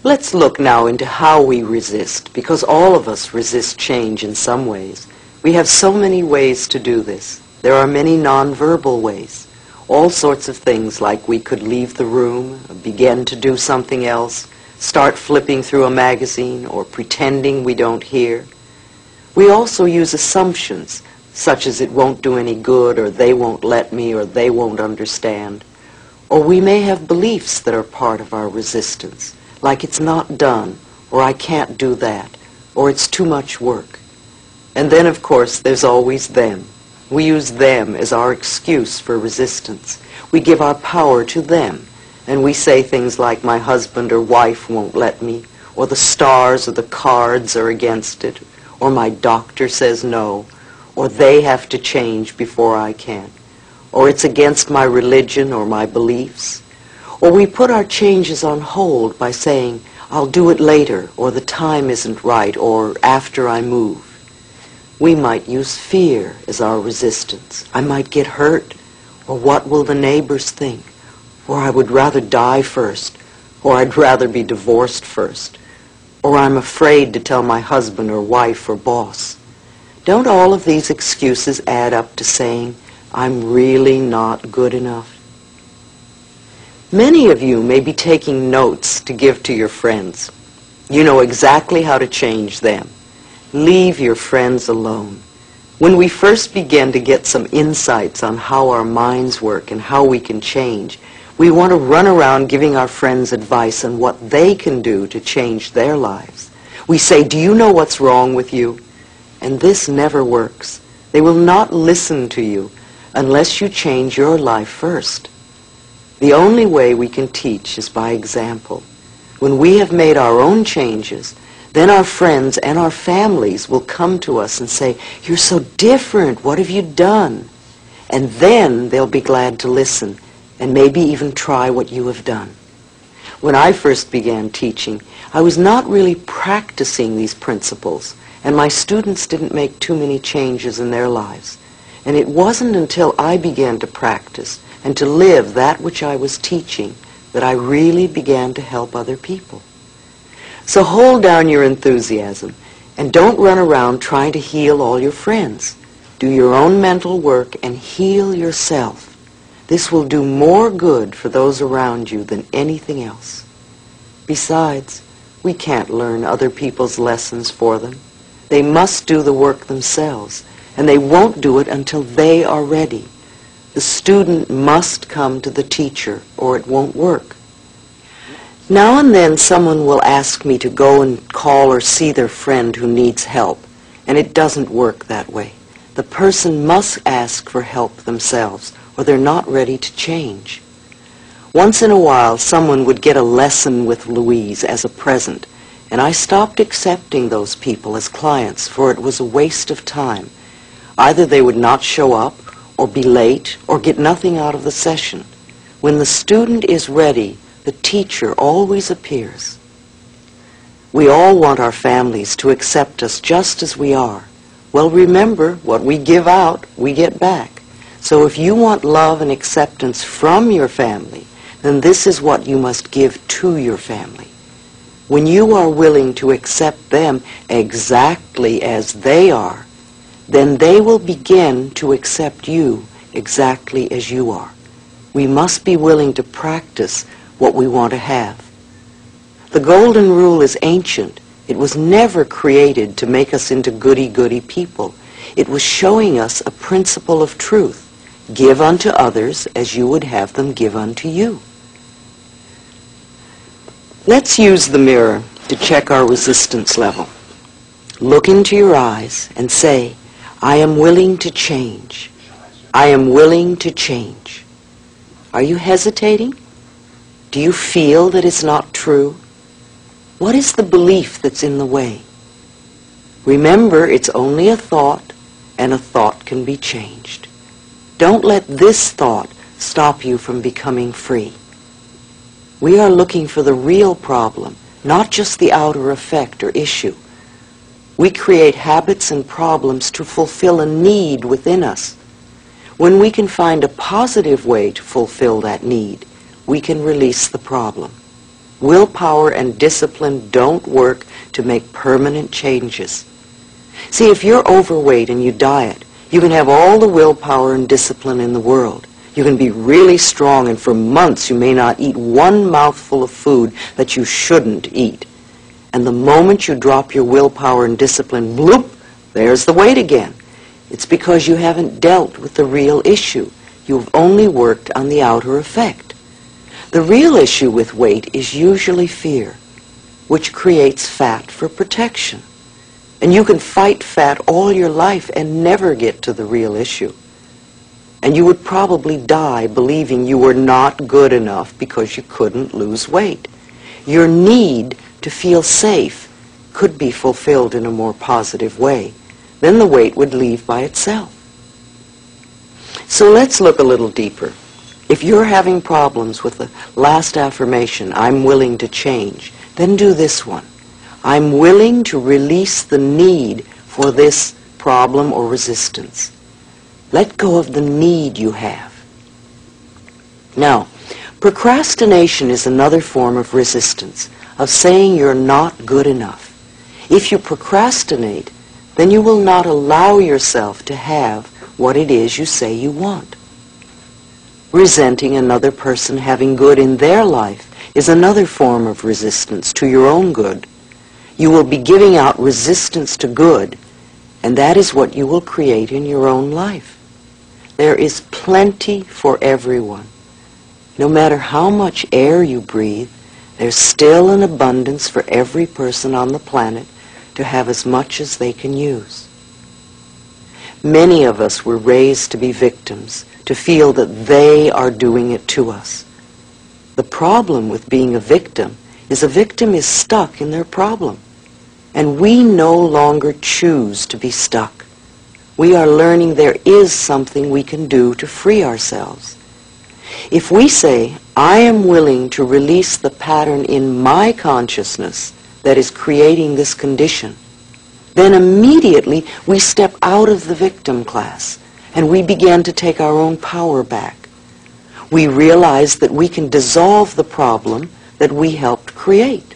Let's look now into how we resist, because all of us resist change in some ways. We have so many ways to do this. There are many nonverbal ways. All sorts of things, like we could leave the room, begin to do something else, start flipping through a magazine, or pretending we don't hear. We also use assumptions, such as it won't do any good, or they won't let me, or they won't understand. Or we may have beliefs that are part of our resistance, like it's not done, or I can't do that, or it's too much work. And then, of course, there's always them. We use them as our excuse for resistance. We give our power to them, and we say things like, my husband or wife won't let me, or the stars or the cards are against it, or my doctor says no, or they have to change before I can, or it's against my religion or my beliefs. Or we put our changes on hold by saying, I'll do it later, or the time isn't right, or after I move. We might use fear as our resistance. I might get hurt, or what will the neighbors think, or I would rather die first, or I'd rather be divorced first, or I'm afraid to tell my husband or wife or boss. Don't all of these excuses add up to saying, I'm really not good enough? Many of you may be taking notes to give to your friends. You know exactly how to change them. Leave your friends alone. When we first begin to get some insights on how our minds work and how we can change, we want to run around giving our friends advice on what they can do to change their lives. We say, do you know what's wrong with you? And this never works. They will not listen to you unless you change your life first. The only way we can teach is by example. When we have made our own changes, then our friends and our families will come to us and say, you're so different, what have you done? And then they'll be glad to listen and maybe even try what you have done. When I first began teaching, I was not really practicing these principles, and my students didn't make too many changes in their lives. And it wasn't until I began to practice and to live that which I was teaching that I really began to help other people. So hold down your enthusiasm and don't run around trying to heal all your friends. Do your own mental work and heal yourself. This will do more good for those around you than anything else. Besides, we can't learn other people's lessons for them. They must do the work themselves, and they won't do it until they are ready. The student must come to the teacher, or it won't work. Now and then someone will ask me to go and call or see their friend who needs help, and it doesn't work that way. The person must ask for help themselves, or they're not ready to change. Once in a while, someone would get a lesson with Louise as a present, and I stopped accepting those people as clients, for it was a waste of time. Either they would not show up, or be late, or get nothing out of the session. When the student is ready, the teacher always appears. We all want our families to accept us just as we are. Well, remember, what we give out, we get back. So if you want love and acceptance from your family, then this is what you must give to your family. When you are willing to accept them exactly as they are, then they will begin to accept you exactly as you are. We must be willing to practice what we want to have. The golden rule is ancient. It was never created to make us into goody-goody people. It was showing us a principle of truth. Give unto others as you would have them give unto you. Let's use the mirror to check our resistance level. Look into your eyes and say, I am willing to change. I am willing to change. Are you hesitating? Do you feel that it's not true? What is the belief that's in the way? Remember, it's only a thought, and a thought can be changed. Don't let this thought stop you from becoming free. We are looking for the real problem, not just the outer effect or issue. We create habits and problems to fulfill a need within us. When we can find a positive way to fulfill that need, we can release the problem. Willpower and discipline don't work to make permanent changes. See, if you're overweight and you diet, you can have all the willpower and discipline in the world. You can be really strong, and for months you may not eat one mouthful of food that you shouldn't eat. And the moment you drop your willpower and discipline, bloop, there's the weight again. It's because you haven't dealt with the real issue. You've only worked on the outer effect. The real issue with weight is usually fear, which creates fat for protection. And you can fight fat all your life and never get to the real issue. And you would probably die believing you were not good enough because you couldn't lose weight. Your need to feel safe could be fulfilled in a more positive way. Then the weight would leave by itself. So let's look a little deeper. If you're having problems with the last affirmation, I'm willing to change, then do this one. I'm willing to release the need for this problem or resistance. Let go of the need you have. Now, procrastination is another form of resistance, of saying you're not good enough. If you procrastinate, then you will not allow yourself to have what it is you say you want. Resenting another person having good in their life is another form of resistance to your own good. You will be giving out resistance to good, and that is what you will create in your own life. There is plenty for everyone. No matter how much air you breathe, there's still an abundance for every person on the planet to have as much as they can use. Many of us were raised to be victims, to feel that they are doing it to us. The problem with being a victim is stuck in their problem. And we no longer choose to be stuck. We are learning there is something we can do to free ourselves. If we say, I am willing to release the pattern in my consciousness that is creating this condition, then immediately we step out of the victim class and we begin to take our own power back. We realize that we can dissolve the problem that we helped create.